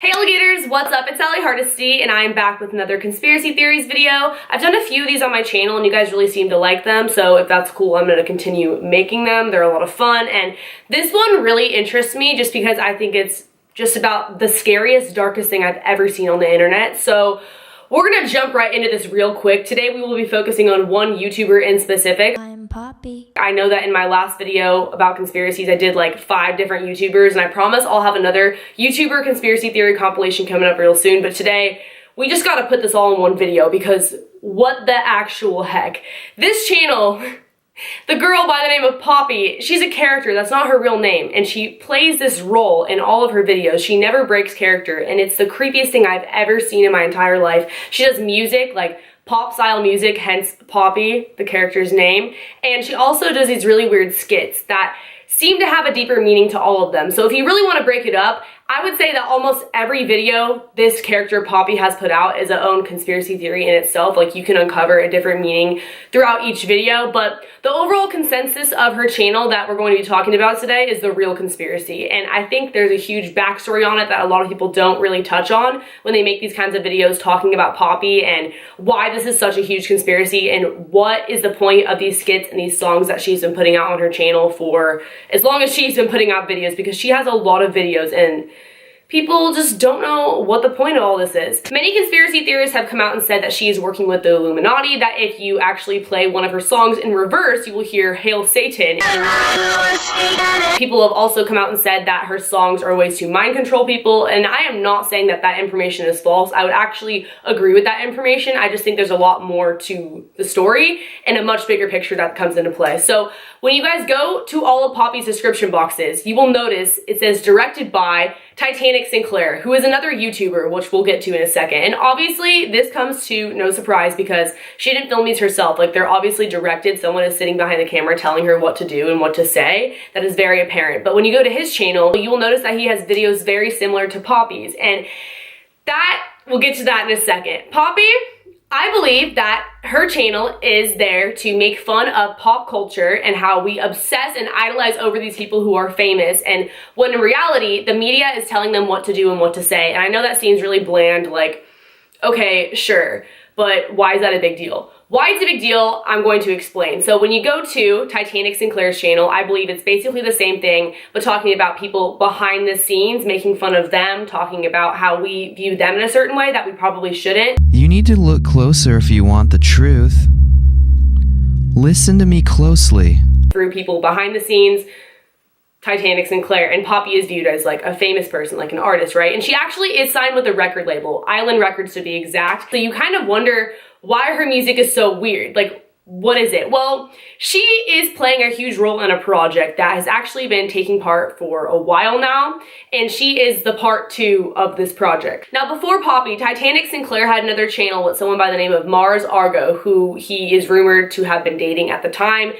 Hey alligators, what's up? It's Hardesty and I'm back with another conspiracy theories video. I've done a few of these on my channel and you guys really seem to like them, so if that's cool, I'm going to continue making them. They're a lot of fun, and this one really interests me just because I think it's just about the scariest, darkest thing I've ever seen on the internet. So we're gonna jump right into this real quick. Today we will be focusing on one YouTuber in specific. I'm Poppy. I know that in my last video about conspiracies I did like 5 different YouTubers, and I promise I'll have another YouTuber conspiracy theory compilation coming up real soon, but today we just gotta put this all in one video because what the actual heck. This channel, the girl by the name of Poppy, she's a character, that's not her real name, and she plays this role in all of her videos. She never breaks character, and it's the creepiest thing I've ever seen in my entire life. She does music, like pop style music, hence Poppy, the character's name, and she also does these really weird skits that seem to have a deeper meaning to all of them. So if you really want to break it up, I would say that almost every video this character Poppy has put out is a own conspiracy theory in itself. Like, you can uncover a different meaning throughout each video, but the overall consensus of her channel that we're going to be talking about today is the real conspiracy. And I think there's a huge backstory on it that a lot of people don't really touch on when they make these kinds of videos talking about Poppy and why this is such a huge conspiracy and what is the point of these skits and these songs that she's been putting out on her channel for as long as she's been putting out videos, because she has a lot of videos and people just don't know what the point of all this is. Many conspiracy theorists have come out and said that she is working with the Illuminati, that if you actually play one of her songs in reverse, you will hear Hail Satan. People have also come out and said that her songs are ways to mind control people, and I am not saying that that information is false. I would actually agree with that information. I just think there's a lot more to the story and a much bigger picture that comes into play. So when you guys go to all of Poppy's description boxes, you will notice it says directed by Titanic Sinclair, who is another YouTuber, which we'll get to in a second. And obviously this comes to no surprise because she didn't film these herself. Like, they're obviously directed. Someone is sitting behind the camera telling her what to do and what to say. That is very apparent. But when you go to his channel, you will notice that he has videos very similar to Poppy's, and that, we'll get to that in a second. Poppy, I believe that her channel is there to make fun of pop culture and how we obsess and idolize over these people who are famous, and when in reality, the media is telling them what to do and what to say. And I know that seems really bland, like, okay, sure, but why is that a big deal? Why it's a big deal, I'm going to explain. So when you go to Titanic Sinclair's channel, I believe it's basically the same thing, but talking about people behind the scenes, making fun of them, talking about how we view them in a certain way that we probably shouldn't. You need to look closer if you want the truth. Listen to me closely. Through people behind the scenes, Titanic Sinclair, and Poppy is viewed as like a famous person, like an artist, right? And she actually is signed with a record label, Island Records to be exact. So you kind of wonder why her music is so weird. Like, what is it? Well, she is playing a huge role in a project that has actually been taking part for a while now, and she is the part 2 of this project. Now, before Poppy, Titanic Sinclair had another channel with someone by the name of Mars Argo, who he is rumored to have been dating at the time.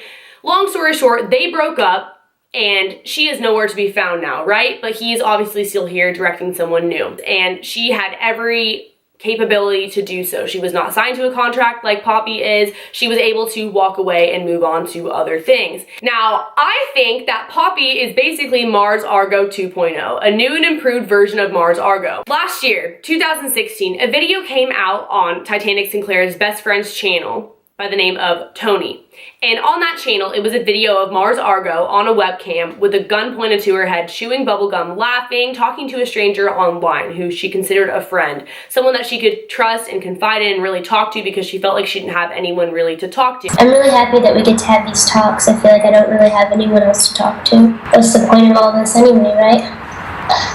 Long story short, they broke up, and she is nowhere to be found now, right? But he's obviously still here directing someone new, and she had every capability to do so. She was not signed to a contract like Poppy is. She was able to walk away and move on to other things. Now, I think that Poppy is basically Mars Argo 2.0, a new and improved version of Mars Argo. Last year, 2016, a video came out on Titanic Sinclair's best friend's channel by the name of Tony. And on that channel, it was a video of Mars Argo on a webcam with a gun pointed to her head, chewing bubblegum, laughing, talking to a stranger online who she considered a friend, someone that she could trust and confide in and really talk to because she felt like she didn't have anyone really to talk to. I'm really happy that we get to have these talks. I feel like I don't really have anyone else to talk to. What's the point of all this anyway, right?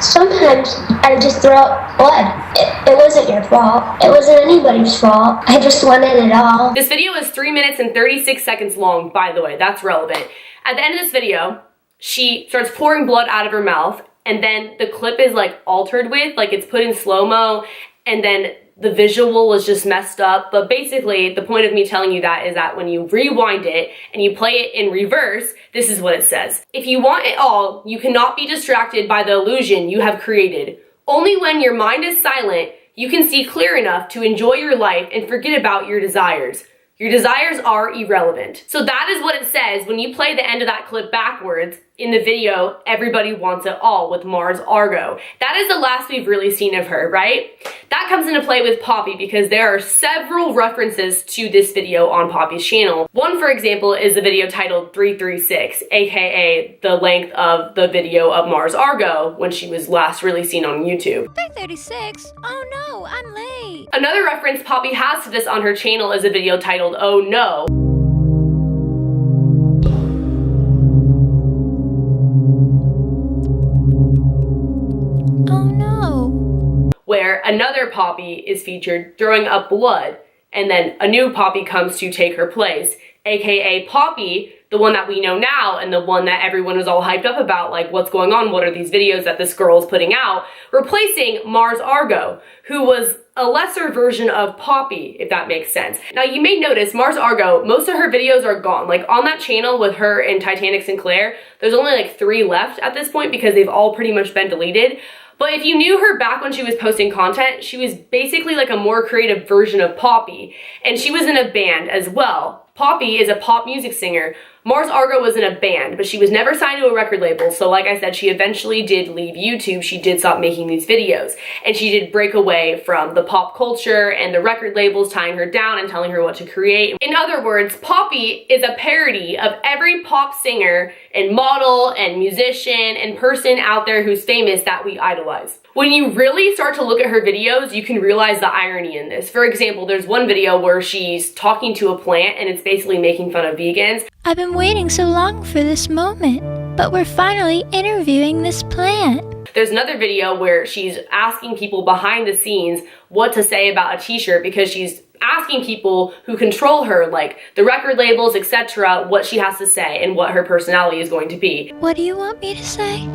Sometimes I just throw up blood. It wasn't your fault. It wasn't anybody's fault. I just wanted it all. This video is 3 minutes and 36 seconds long, by the way. That's relevant. At the end of this video, she starts pouring blood out of her mouth, and then the clip is like altered with, like it's put in slow-mo, and then the visual is just messed up. But basically, the point of me telling you that is that when you rewind it and you play it in reverse, this is what it says. If you want it all, you cannot be distracted by the illusion you have created. Only when your mind is silent, you can see clear enough to enjoy your life and forget about your desires. Your desires are irrelevant. So that is what it says when you play the end of that clip backwards in the video, Everybody Wants It All with Mars Argo. That is the last we've really seen of her, right? That comes into play with Poppy because there are several references to this video on Poppy's channel. One, for example, is the video titled 336, aka the length of the video of Mars Argo when she was last really seen on YouTube. 336? Oh no, I'm late. Another reference Poppy has to this on her channel is a video titled Oh No. Oh no. Where another Poppy is featured throwing up blood, and then a new Poppy comes to take her place, aka Poppy, the one that we know now and the one that everyone is all hyped up about, like what's going on, what are these videos that this girl is putting out, replacing Mars Argo, who was a lesser version of Poppy, if that makes sense. Now you may notice Mars Argo, most of her videos are gone. Like on that channel with her and Titanic Sinclair, there's only like 3 left at this point because they've all pretty much been deleted. But if you knew her back when she was posting content, she was basically like a more creative version of Poppy. And she was in a band as well. Poppy is a pop music singer. Mars Argo was in a band, but she was never signed to a record label, so like I said, she eventually did leave YouTube. She did stop making these videos, and she did break away from the pop culture and the record labels tying her down and telling her what to create. In other words, Poppy is a parody of every pop singer and model and musician and person out there who's famous that we idolize. When you really start to look at her videos, you can realize the irony in this. For example, there's one video where she's talking to a plant and it's basically making fun of vegans. I've been waiting so long for this moment, but we're finally interviewing this plant. There's another video where she's asking people behind the scenes what to say about a t-shirt because she's asking people who control her, like the record labels, etc., what she has to say and what her personality is going to be. What do you want me to say?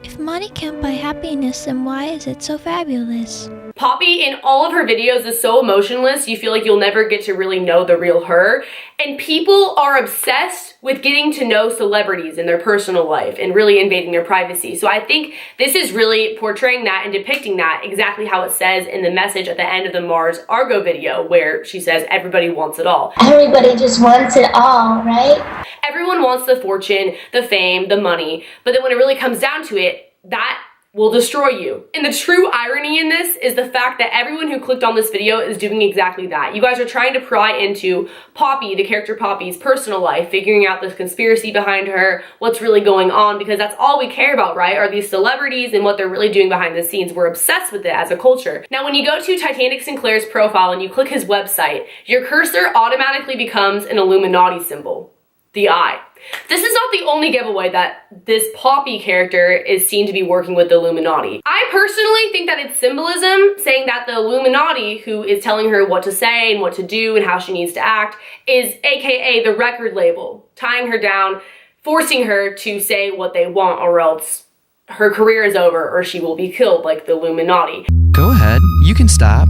If money can't buy happiness, then why is it so fabulous? Poppy in all of her videos is so emotionless, you feel like you'll never get to really know the real her. And people are obsessed with getting to know celebrities in their personal life and really invading their privacy. So I think this is really portraying that and depicting that exactly how it says in the message at the end of the Mars Argo video, where she says, everybody wants it all. Everybody just wants it all, right? Everyone wants the fortune, the fame, the money, but then when it really comes down to it, that will destroy you. And the true irony in this is the fact that everyone who clicked on this video is doing exactly that. You guys are trying to pry into Poppy, the character Poppy's personal life, figuring out the conspiracy behind her, what's really going on, because that's all we care about, right? Are these celebrities and what they're really doing behind the scenes. We're obsessed with it as a culture. Now, when you go to Titanic Sinclair's profile and you click his website, your cursor automatically becomes an Illuminati symbol, the eye. This is not the only giveaway that this Poppy character is seen to be working with the Illuminati. I personally think that it's symbolism, saying that the Illuminati, who is telling her what to say and what to do and how she needs to act, is aka the record label, tying her down, forcing her to say what they want, or else her career is over or she will be killed like the Illuminati. Go ahead, you can stop.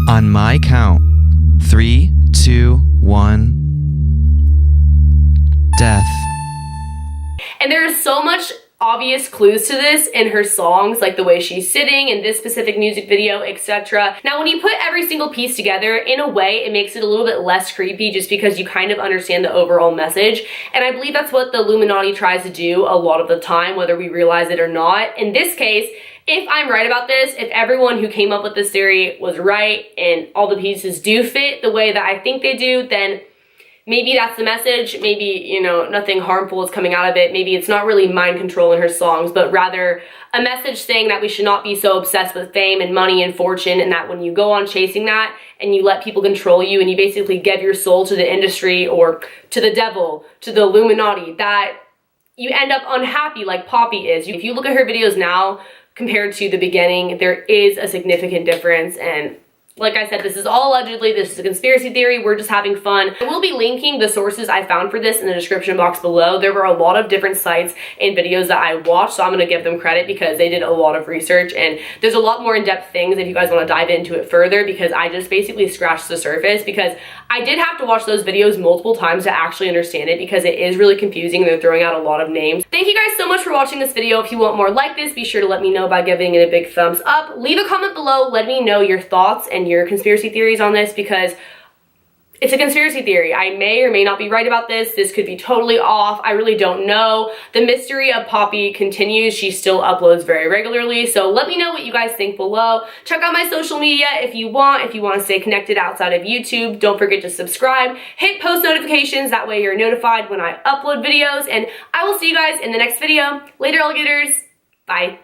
On my count. 3, 2, 1. Death. And there is so much obvious clues to this in her songs, like the way she's sitting in this specific music video, etc. Now, when you put every single piece together, in a way, it makes it a little bit less creepy just because you kind of understand the overall message. And I believe that's what the Illuminati tries to do a lot of the time, whether we realize it or not. In this case, if I'm right about this, if everyone who came up with this theory was right and all the pieces do fit the way that I think they do, then maybe that's the message. Maybe, you know, nothing harmful is coming out of it. Maybe it's not really mind control in her songs, but rather a message saying that we should not be so obsessed with fame and money and fortune, and that when you go on chasing that and you let people control you and you basically give your soul to the industry or to the devil, to the Illuminati, that you end up unhappy like Poppy is. If you look at her videos now compared to the beginning, there is a significant difference. And like I said, this is all allegedly, this is a conspiracy theory, we're just having fun. I will be linking the sources I found for this in the description box below. There were a lot of different sites and videos that I watched, so I'm gonna give them credit because they did a lot of research, and there's a lot more in-depth things if you guys wanna dive into it further, because I just basically scratched the surface, because I did have to watch those videos multiple times to actually understand it because it is really confusing. They're throwing out a lot of names. Thank you guys so much for watching this video. If you want more like this, be sure to let me know by giving it a big thumbs up. Leave a comment below. Let me know your thoughts and your conspiracy theories on this because it's a conspiracy theory. I may or may not be right about this. This could be totally off. I really don't know. The mystery of Poppy continues. She still uploads very regularly. So let me know what you guys think below. Check out my social media if you want. If you want to stay connected outside of YouTube, don't forget to subscribe. Hit post notifications. That way you're notified when I upload videos. And I will see you guys in the next video. Later, alligators. Bye.